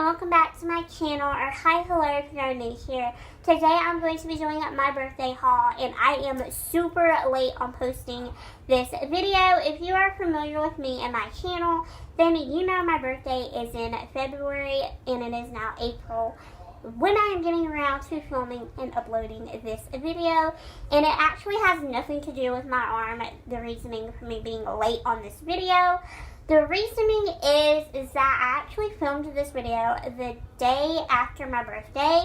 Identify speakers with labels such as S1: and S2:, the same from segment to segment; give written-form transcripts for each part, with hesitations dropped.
S1: welcome back to my channel, or hi, hello if you're new here. Today I'm going to be doing my birthday haul, and I am super late on posting this video. If you are familiar with me and my channel, then you know my birthday is in February and it is now April when I am getting around to filming and uploading this video, and it actually has nothing to do with my arm, the reasoning for me being late on this video. The reasoning is that I actually filmed this video the day after my birthday,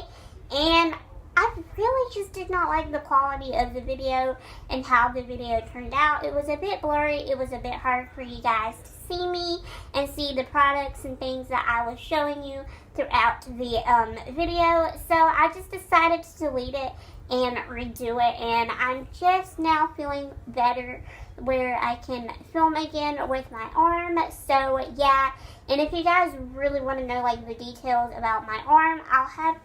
S1: and I really just did not like the quality of the video and how the video turned out. It was a bit blurry. It was a bit hard for you guys to see me and see the products and things that I was showing you throughout the video. So I just decided to delete it and redo it, and I'm just now feeling better where I can film again with my arm. So yeah, and if you guys really want to know like the details about my arm, I'll have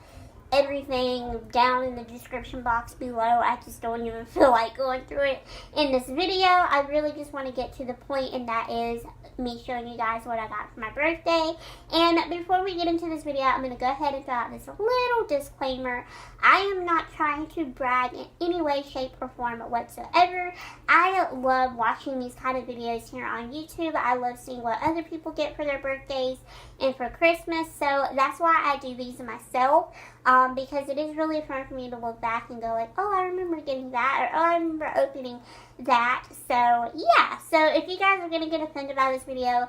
S1: everything down in the description box below. I just don't even feel like going through it in this video. I really just want to get to the point, and that is me showing you guys what I got for my birthday. And before we get into this video, I'm going to go ahead and throw out this little disclaimer. I am not trying to brag in any way, shape, or form whatsoever. I love watching these kind of videos here on YouTube. I love seeing what other people get for their birthdays and for Christmas. So that's why I do these myself. Because it is really fun for me to look back and go like, oh, I remember getting that, or oh, I remember opening that. So yeah, so if you guys are going to get offended by this video,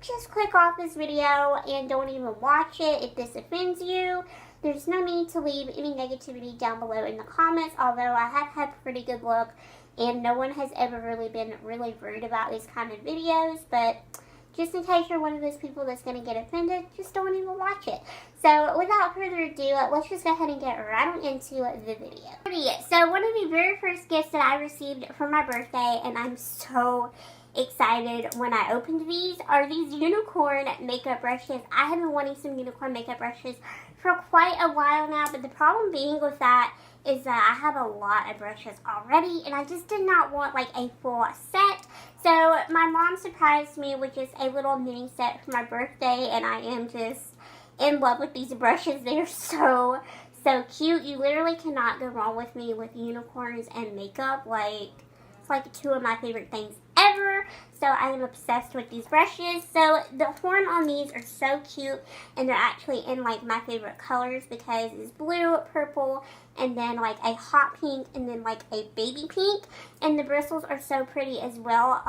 S1: just click off this video and don't even watch it if this offends you. There's no need to leave any negativity down below in the comments, although I have had pretty good luck and no one has ever really been really rude about these kind of videos. But just in case you're one of those people that's going to get offended, just don't even watch it. So without further ado, let's just go ahead and get right on into the video. So one of the very first gifts that I received for my birthday, and I'm so excited when I opened these, are these unicorn makeup brushes. I have been wanting some unicorn makeup brushes for quite a while now, but the problem being with that is that I have a lot of brushes already, and I just did not want like a full set. So my mom surprised me with just a little mini set for my birthday, and I am just in love with these brushes. They're so cute. You literally cannot go wrong with me with unicorns and makeup. Like, it's like two of my favorite things ever. So I am obsessed with these brushes. So the horn on these are so cute, and they're actually in like my favorite colors because it's blue, purple, and then like a hot pink, and then like a baby pink. And the bristles are so pretty as well.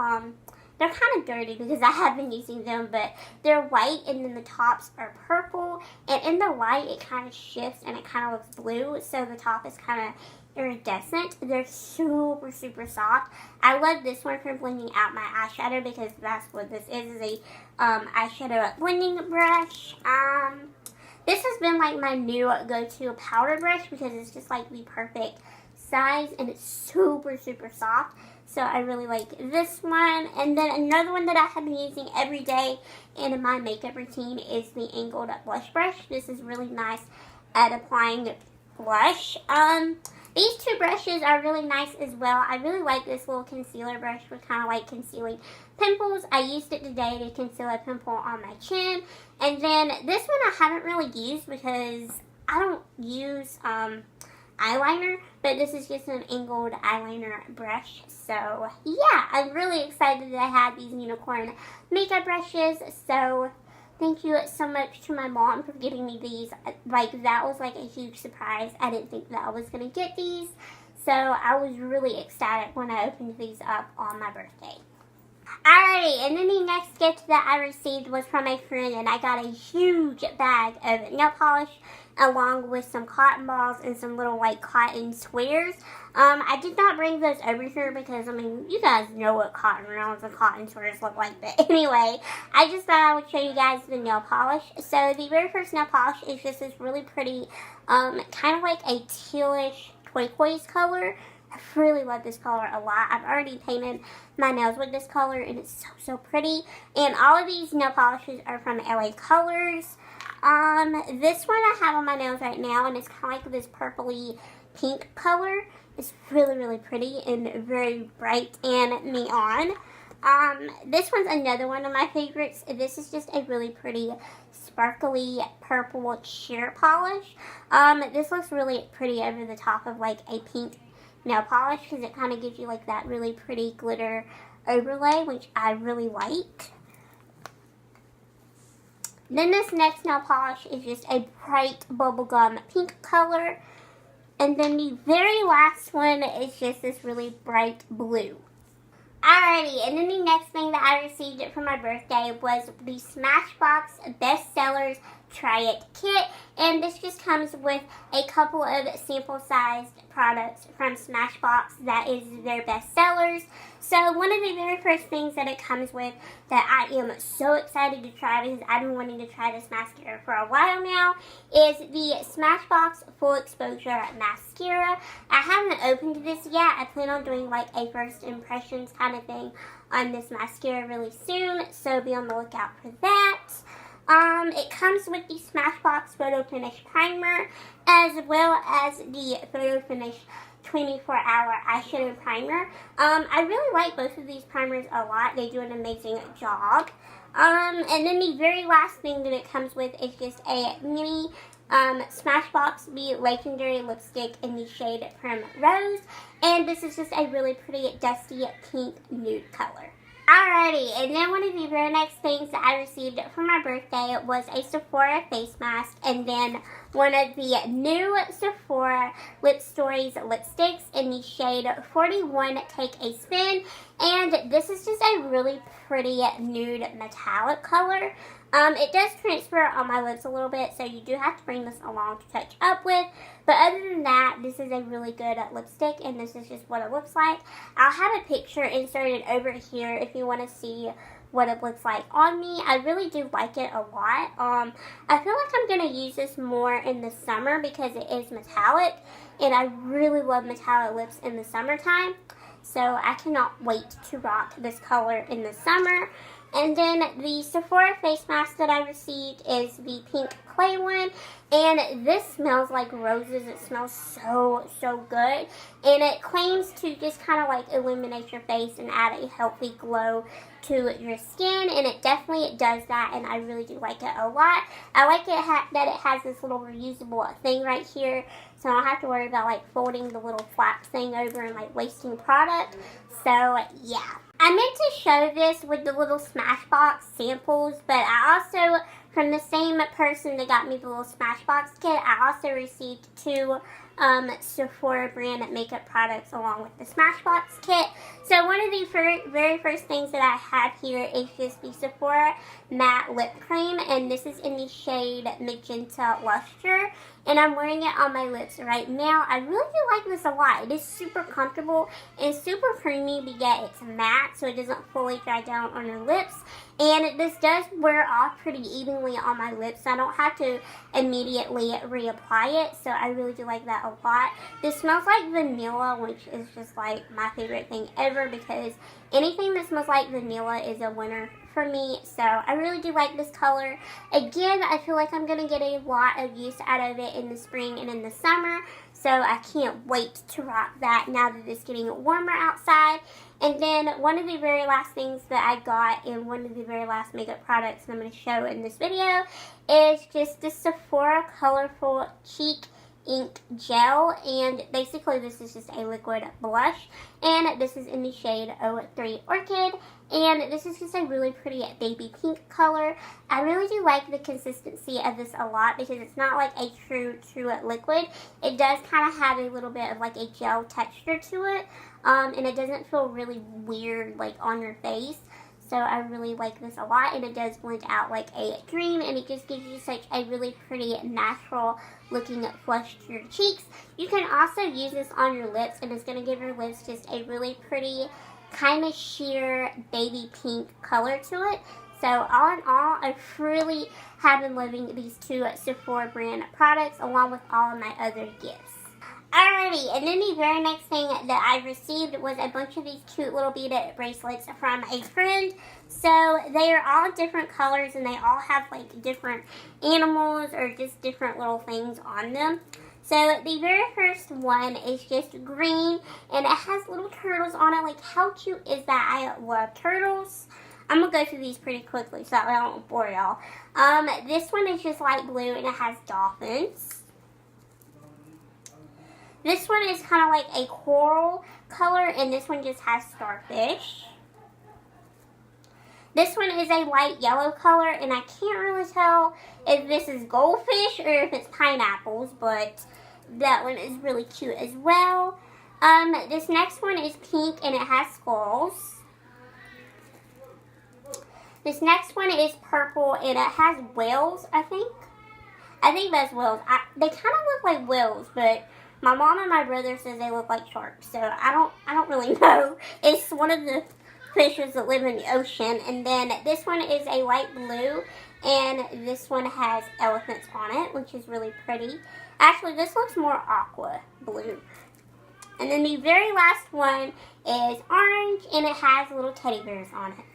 S1: They're kind of dirty because I have been using them, but they're white, and then the tops are purple, and in the light it kind of shifts and it kind of looks blue, so the top is kind of iridescent. They're super soft. I love this one for blending out my eyeshadow because that's what this is a eyeshadow blending brush. This has been like my new go-to powder brush because it's just like the perfect size, and it's super soft. So I really like this one. And then another one that I have been using every day in my makeup routine is the angled blush brush. This is really nice at applying blush. These two brushes are really nice as well. I really like this little concealer brush for kind of like concealing pimples. I used it today to conceal a pimple on my chin. And then this one I haven't really used because I don't use eyeliner, but this is just an angled eyeliner brush. So yeah, I'm really excited that I had these unicorn makeup brushes. So thank you so much to my mom for getting me these. Like, that was like a huge surprise. I didn't think that I was going to get these. So I was really ecstatic when I opened these up on my birthday. Alrighty, and then the next gift that I received was from a friend, and I got a huge bag of nail polish along with some cotton balls and some little like cotton squares. I did not bring those over here because, I mean, you guys know what cotton rounds and cotton squares look like. But anyway, I just thought I would show you guys the nail polish. So the very first nail polish is just this really pretty, kind of like a tealish turquoise color. I really love this color a lot. I've already painted my nails with this color, and it's so pretty. And all of these nail polishes are from LA Colors. This one I have on my nails right now, and it's kind of like this purpley pink color. It's really pretty and very bright and neon. This one's another one of my favorites. This is just a really pretty sparkly purple sheer polish. This looks really pretty over the top of like a pink nail polish because it kind of gives you like that really pretty glitter overlay, which I really like. Then this next nail polish is just a bright bubblegum pink color. And then the very last one is just this really bright blue. Alrighty, and then the next thing that I received for my birthday was the Smashbox Bestsellers Try It Kit. And this just comes with a couple of sample-sized products from Smashbox that is their best sellers. So one of the very first things that it comes with that I am so excited to try, because I've been wanting to try this mascara for a while now, is the Smashbox Full Exposure Mascara. I haven't opened this yet. I plan on doing like a first impressions kind of thing on this mascara really soon, so be on the lookout for that. It comes with the Smashbox Photo Finish Primer, as well as the Photo Finish 24-hour eyeshadow primer. I really like both of these primers a lot. They do an amazing job. And then the very last thing that it comes with is just a mini Smashbox Be Legendary lipstick in the shade Primrose. And this is just a really pretty dusty pink nude color. Alrighty, and then one of the very next things that I received for my birthday was a Sephora face mask, and then one of the new Sephora Lip Stories lipsticks in the shade 41 Take a Spin, and this is just a really pretty nude metallic color. It does transfer on my lips a little bit, so you do have to bring this along to touch up with. But other than that, this is a really good lipstick, and this is just what it looks like. I'll have a picture inserted over here if you want to see what it looks like on me. I really do like it a lot. I feel like I'm going to use this more in the summer because it is metallic, and I really love metallic lips in the summertime. So I cannot wait to rock this color in the summer. And then the Sephora face mask that I received is the pink clay one. And this smells like roses. It smells so, so good. And it claims to just kind of like illuminate your face and add a healthy glow to your skin. And it definitely does that. And I really do like it a lot. I like it that it has this little reusable thing right here. So I don't have to worry about like folding the little flap thing over and like wasting product. So yeah. I meant to show this with the little Smashbox samples, but I also, from the same person that got me the little Smashbox kit, I also received two Sephora brand makeup products along with the Smashbox kit. So one of the very first things that I have here is just the Sephora Matte Lip Cream, and this is in the shade Magenta Luster, and I'm wearing it on my lips right now. I really do like this a lot. It is super comfortable and super creamy, but yet it's matte, so it doesn't fully dry down on your lips. And this does wear off pretty evenly on my lips, so I don't have to immediately reapply it, so I really do like that a lot. This smells like vanilla, which is just like my favorite thing ever, because anything that smells like vanilla is a winner for me. So I really do like this color. Again, I feel like I'm going to get a lot of use out of it in the spring and in the summer, so I can't wait to rock that now that it's getting warmer outside. And then one of the very last things that I got, and one of the very last makeup products that I'm going to show in this video, is just the Sephora Colorful Cheek Ink Gel, and basically this is just a liquid blush, and this is in the shade 03 Orchid, and this is just a really pretty baby pink color. I really do like the consistency of this a lot because it's not like a true liquid. It does kind of have a little bit of like a gel texture to it, and it doesn't feel really weird like on your face. So I really like this a lot, and it does blend out like a dream, and it just gives you such a really pretty natural looking flush to your cheeks. You can also use this on your lips, and it's going to give your lips just a really pretty kind of sheer baby pink color to it. So all in all, I really have been loving these two Sephora brand products along with all of my other gifts. Alrighty, and then the very next thing that I received was a bunch of these cute little beaded bracelets from a friend. So they are all different colors, and they all have like different animals or just different little things on them. So the very first one is just green, and it has little turtles on it. Like, how cute is that? I love turtles. I'm going to go through these pretty quickly so that way I don't bore y'all. This one is just light blue, and it has dolphins. This one is kind of like a coral color, and this one just has starfish. This one is a light yellow color, and I can't really tell if this is goldfish or if it's pineapples, but that one is really cute as well. This next one is pink, and it has skulls. This next one is purple, and it has whales, I think. I think that's whales. They kind of look like whales, but my mom and my brother says they look like sharks, so I don't really know. It's one of the fishes that live in the ocean. And then this one is a light blue, and this one has elephants on it, which is really pretty. Actually, this looks more aqua blue. And then the very last one is orange, and it has little teddy bears on it.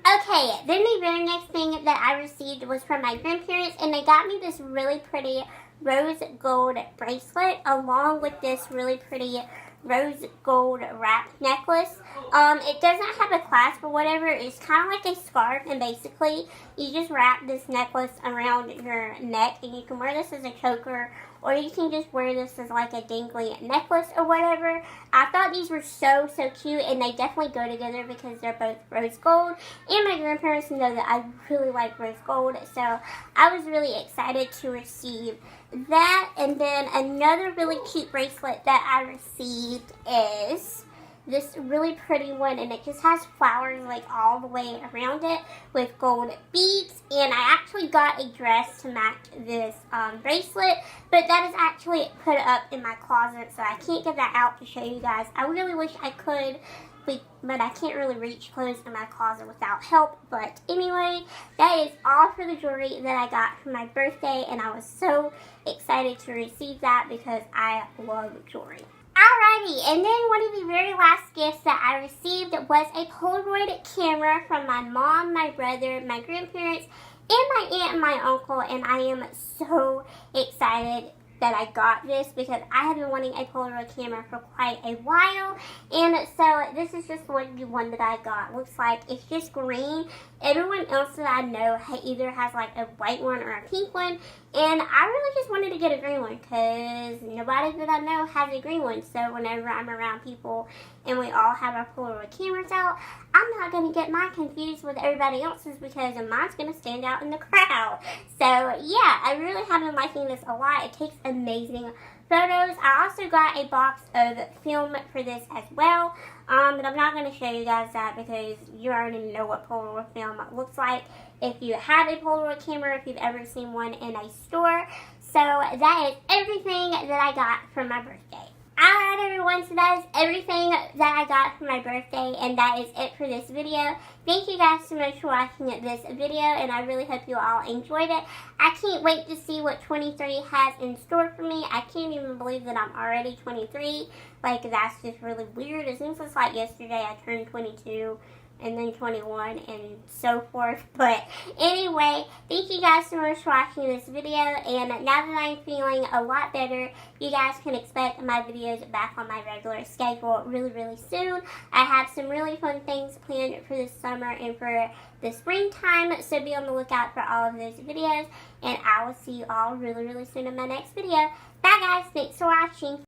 S1: Okay, then the very next thing that I received was from my grandparents, and they got me this really pretty rose gold bracelet along with this really pretty rose gold wrap necklace. It doesn't have a clasp or whatever. It's kind of like a scarf, and basically you just wrap this necklace around your neck, and you can wear this as a choker, or you can just wear this as like a dangly necklace or whatever. I thought these were so cute, and they definitely go together because they're both rose gold, and my grandparents know that I really like rose gold, so I was really excited to receive that. And then another really cute bracelet that I received is this really pretty one, and it just has flowers like all the way around it with gold beads. And I actually got a dress to match this bracelet, but that is actually put up in my closet, so I can't get that out to show you guys. I really wish I could, but I can't really reach clothes in my closet without help. But anyway, that is all for the jewelry that I got for my birthday, and I was so excited to receive that because I love jewelry. Alrighty, and then one of the very last gifts that I received was a Polaroid camera from my mom, my brother, my grandparents, and my aunt and my uncle, and I am so excited that I got this because I have been wanting a Polaroid camera for quite a while. And so this is just the one that I got. Looks like it's just green. Everyone else that I know either has like a white one or a pink one, and I really just wanted to get a green one because nobody that I know has a green one. So whenever I'm around people and we all have our Polaroid cameras out, I'm not going to get mine confused with everybody else's because mine's going to stand out in the crowd. So yeah, I really have been liking this a lot. It takes amazing photos. I also got a box of film for this as well, but I'm not going to show you guys that because you already know what Polaroid film looks like if you have a Polaroid camera, if you've ever seen one in a store. So that is everything that I got for my birthday. Alright everyone, so that is everything that I got for my birthday, and that is it for this video. Thank you guys so much for watching this video, and I really hope you all enjoyed it. I can't wait to see what 23 has in store for me. I can't even believe that I'm already 23. Like, that's just really weird. It seems like yesterday I turned 22. And then 21 and so forth. But anyway, thank you guys so much for watching this video, and now that I'm feeling a lot better, you guys can expect my videos back on my regular schedule really soon. I have some really fun things planned for this summer and for the springtime, so be on the lookout for all of those videos, and I will see you all really soon in my next video. Bye guys, thanks for watching.